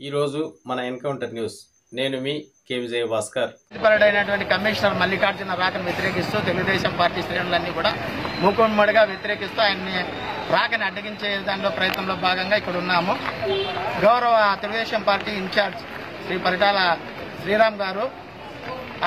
ఈరోజు మన encounter news నేను మీ కే విజయ భాస్కర్. ప్రతిపరుడైనటువంటి కమిషనర్ మల్లికార్జున రాకను వ్యతిరేకిస్తూ తెలుగుదేశం పార్టీ శ్రేణులన్నీ కూడా మూకుమ్మడిగా వ్యతిరేకిస్తూ ఆయన్ని రాకని అడ్డగించే దానిలో ప్రయత్నంలో భాగంగా ఇక్కడ ఉన్నాము. గౌరవ తెలుగుదేశం పార్టీ ఇన్ఛార్జ్ శ్రీ పరిటాల శ్రీరామ్ గారు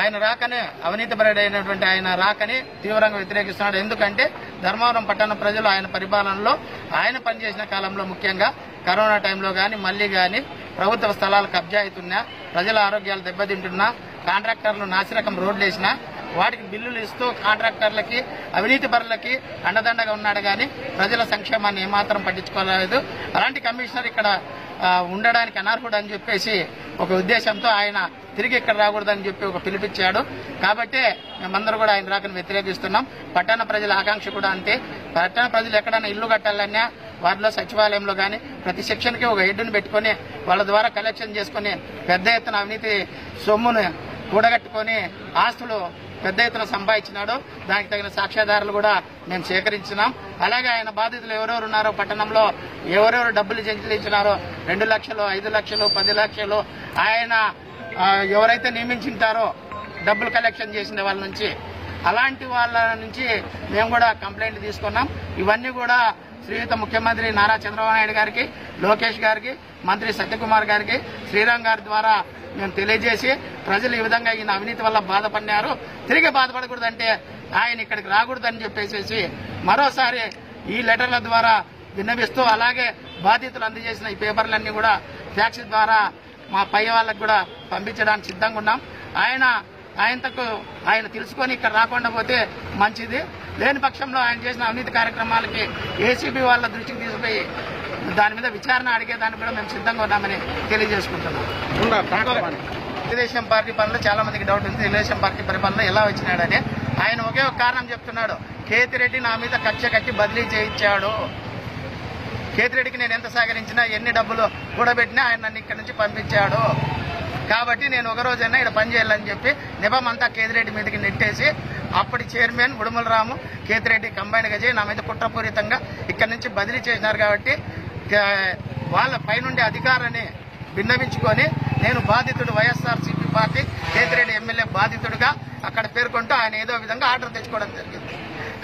ఆయన రాకని అవినీతిపరుడైనటువంటి ఆయన రాకని తీవ్రంగా వ్యతిరేకిస్తున్నాడు. ఎందుకంటే ధర్మవరం పట్టణ ప్రజలు ఆయన పరిపాలనలో ఆయన పనిచేసిన కాలంలో ముఖ్యంగా కరోనా టైంలో కానీ మళ్లీ కానీ ప్రభుత్వ స్థలాలు కబ్జా అవుతున్నా, ప్రజల ఆరోగ్యాలు దెబ్బతింటున్నా, కాంట్రాక్టర్లు నాసిరకం రోడ్లు వేసినా వాటికి బిల్లులు ఇస్తూ కాంట్రాక్టర్లకి అవినీతి పరులకి అండదండగా ఉన్నాడు కానీ ప్రజల సంక్షేమాన్ని ఏమాత్రం పట్టించుకోలేదు. అలాంటి కమిషనర్ ఇక్కడ ఉండడానికి అనర్హుడు అని చెప్పేసి ఒక ఉద్దేశంతో ఆయన తిరిగి ఇక్కడ రాకూడదని చెప్పి ఒక పిలిపించాడు. కాబట్టి మేమందరూ కూడా ఆయన రాకను వ్యతిరేకిస్తున్నాం. పట్టణ ప్రజల ఆకాంక్ష కూడా అంతే. పట్టణ ప్రజలు ఎక్కడైనా ఇల్లు కట్టాలన్నా వారిలో సచివాలయంలో కానీ ప్రతి సెక్షన్కి ఒక హెడ్ని పెట్టుకుని వాళ్ళ ద్వారా కలెక్షన్ చేసుకుని పెద్ద ఎత్తున అవినీతి సొమ్మును కూడగట్టుకుని ఆస్తులు పెద్ద ఎత్తున సంపాదించినాడు. దానికి తగిన సాక్ష్యాధారాలు కూడా మేము సేకరించినాం. అలాగే ఆయన బాధితులు ఎవరెవరు ఉన్నారో పట్టణంలో ఎవరెవరు డబ్బులు చెల్లించినారో 2 లక్షలు, 5 లక్షలు, 10 లక్షలు ఆయన ఎవరైతే నియమించింటారో డబ్బులు కలెక్షన్ చేసిన వాళ్ళ నుంచి, అలాంటి వాళ్ళ నుంచి మేము కూడా కంప్లైంట్ తీసుకున్నాం. ఇవన్నీ కూడా శ్రీయుత ముఖ్యమంత్రి నారా చంద్రబాబు నాయుడు గారికి, లోకేష్ గారికి, మంత్రి సత్యకుమార్ గారికి, శ్రీరామ్ గారి ద్వారా మేము తెలియజేసి ప్రజలు ఈ విధంగా ఈయన అవినీతి వల్ల బాధపడినారు, తిరిగి బాధపడకూడదంటే ఆయన ఇక్కడికి రాకూడదని చెప్పేసి మరోసారి ఈ లెటర్ల ద్వారా విన్నవిస్తూ, అలాగే బాధితులు అందజేసిన ఈ పేపర్లన్నీ కూడా ఫ్యాక్స్ ద్వారా మా పై వాళ్ళకు కూడా పంపించడానికి సిద్ధంగా ఉన్నాం. ఆయన తెలుసుకొని ఇక్కడ రాకుండా పోతే మంచిది. లేని పక్షంలో ఆయన చేసిన అవినీతి కార్యక్రమాలకి ఏసీబీ వాళ్ళ దృష్టికి తీసుకుపోయి దాని మీద విచారణ అడిగేదానికి కూడా మేము సిద్ధంగా ఉన్నామని తెలియజేసుకుంటున్నాం. తెలుగుదేశం పార్టీ పనులు చాలా మందికి డౌట్ ఉంది. తెలుగుదేశం పార్టీ పరిపాలన ఎలా వచ్చినాడని ఆయన ఒకే ఒక కారణం చెప్తున్నాడు. కేతిరెడ్డి నా మీద కక్ష కట్టి బదిలీ చేయించాడు. కేతిరెడ్డికి నేను ఎంత సహకరించినా ఎన్ని డబ్బులు కూడబెట్టినా ఆయన నన్ను ఇక్కడ నుంచి పంపించాడు. కాబట్టి నేను ఒక రోజైనా ఇక్కడ పనిచేయాలని చెప్పి నిబం అంతా కేతిరెడ్డి మీదకి నెట్టేసి అప్పటి చైర్మన్ ఉడుమల రాము, కేతిరెడ్డి కంబైన్గా చేసి నా మీద కుట్రపూరితంగా ఇక్కడ నుంచి బదిలీ చేసినారు. కాబట్టి వాళ్ళ పైనుండి అధికారాన్ని భిన్నవించుకొని నేను బాధితుడు, వైఎస్ఆర్సీపీ పార్టీ కేతిరెడ్డి ఎమ్మెల్యే బాధితుడిగా అక్కడ పేర్కొంటూ ఆయన ఏదో విధంగా ఆర్డర్ తెచ్చుకోవడం జరిగింది.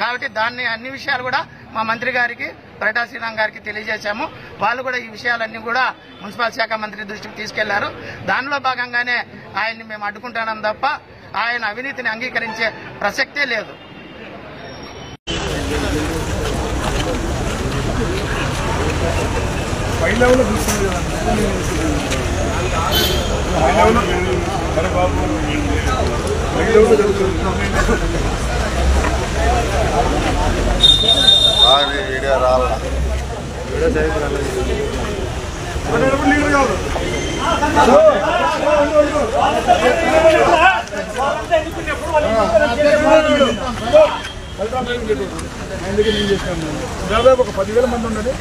కాబట్టి దాన్ని అన్ని విషయాలు కూడా మా మంత్రి గారికి, పరిటాల శ్రీరామ్ గారికి తెలియజేశాము. వాళ్ళు కూడా ఈ విషయాలన్నీ కూడా మున్సిపల్ శాఖ మంత్రి దృష్టికి తీసుకెళ్లారు. దానిలో భాగంగానే ఆయన్ని మేము అడ్డుకుంటున్నాం తప్ప ఆయన అవినీతిని అంగీకరించే ప్రసక్తే లేదు. వీడియో రావాలా దాదాపు ఒక 10,000 మంది ఉన్నది.